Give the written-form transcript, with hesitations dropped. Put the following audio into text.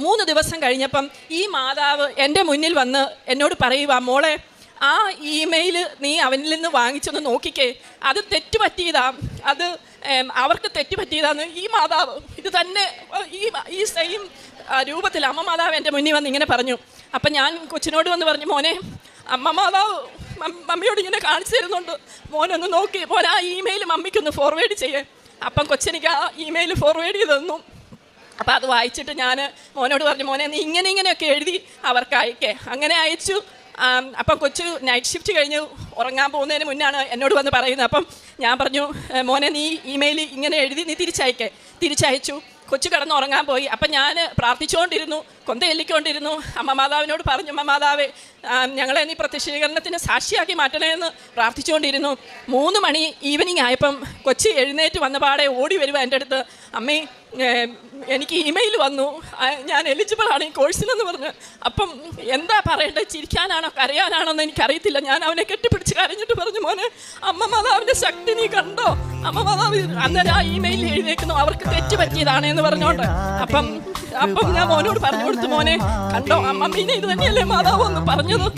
3 ദിവസം കഴിഞ്ഞപ്പം ഈ മാതാവ് എൻ്റെ മുന്നിൽ വന്ന് എന്നോട് പറയുക, മോളെ ആ ഇമെയിൽ നീ അവനിൽ നിന്ന് വാങ്ങിച്ചൊന്ന് നോക്കിക്കേ, അത് തെറ്റുപറ്റിയതാ, അത് അവർക്ക് തെറ്റുപറ്റിയതാന്ന് ഈ മാതാവ് ഇത് തന്നെ ഈ സെയിം രൂപത്തിൽ അമ്മ മാതാവ് എൻ്റെ മുന്നിൽ വന്ന് ഇങ്ങനെ പറഞ്ഞു. അപ്പം ഞാൻ കൊച്ചിനോട് വന്ന് പറഞ്ഞു, മോനെ അമ്മ മാതാവ് മമ്മിയോട് ഇങ്ങനെ കാണിച്ചു തരുന്നുണ്ട്, മോനൊന്ന് നോക്കി, മോൻ ആ ഇമെയിൽ മമ്മിക്കൊന്ന് ഫോർവേഡ് ചെയ്യേ. അപ്പം കൊച്ചെനിക്ക് ആ ഇമെയിൽ ഫോർവേഡ് ചെയ്ത് തന്നു. അപ്പം അത് വായിച്ചിട്ട് ഞാൻ മോനോട് പറഞ്ഞു, മോനെ നീ ഇങ്ങനെയൊക്കെ എഴുതി അവർക്ക് അയക്കേ. അങ്ങനെ അയച്ചു. അപ്പം കൊച്ച് നൈറ്റ് ഷിഫ്റ്റ് കഴിഞ്ഞ് ഉറങ്ങാൻ പോകുന്നതിന് മുന്നാണ് എന്നോട് വന്ന് പറയുന്നത്. അപ്പം ഞാൻ പറഞ്ഞു, മോനെ നീ ഇമെയിൽ ഇങ്ങനെ എഴുതി നീ തിരിച്ചയച്ചു. കൊച്ചു കിടന്ന് ഉറങ്ങാൻ പോയി. അപ്പം ഞാൻ പ്രാർത്ഥിച്ചുകൊണ്ടിരുന്നു, കൊന്തയെല്ലിക്കൊണ്ടിരുന്നു. അമ്മ മാതാവിനോട് പറഞ്ഞു, അമ്മ മാതാവേ ഞങ്ങളെ നീ പ്രത്യക്ഷീകരണത്തിന് സാക്ഷിയാക്കി മാറ്റണമെന്ന് പ്രാർത്ഥിച്ചുകൊണ്ടിരുന്നു. 3 മണി ഈവനിങ് ആയപ്പം കൊച്ചി എഴുന്നേറ്റ് വന്ന പാടെ ഓടി വരുക എൻ്റെ അടുത്ത്, അമ്മേ എനിക്ക് ഇമെയിൽ വന്നു, ഞാൻ എലിജിബിളാണ് ഈ കോഴ്സിനെന്ന് പറഞ്ഞ്. അപ്പം എന്താ പറയേണ്ടത്, ചിരിക്കാനാണോ കരയാനാണോ എന്ന് എനിക്കറിയത്തില്ല. ഞാൻ അവനെ കെട്ടിപ്പിടിച്ച് കരഞ്ഞിട്ട് പറഞ്ഞു, മോനെ അമ്മ മാതാവിൻ്റെ ശക്തി നീ കണ്ടോ, അമ്മ മാതാവ് അന്നേരം ആ ഇമെയിൽ എഴുതിയേക്കുന്നു അവർക്ക് തെറ്റ് പറ്റിയതാണ് എന്ന് പറഞ്ഞോണ്ട്. അപ്പം ഞാൻ മോനോട് പറഞ്ഞു കൊടുത്തു, മോനെ കണ്ടോ അമ്മമ്മീനെ ഇത് തന്നെയല്ലേ മാതാവ് എന്ന് പറഞ്ഞത്.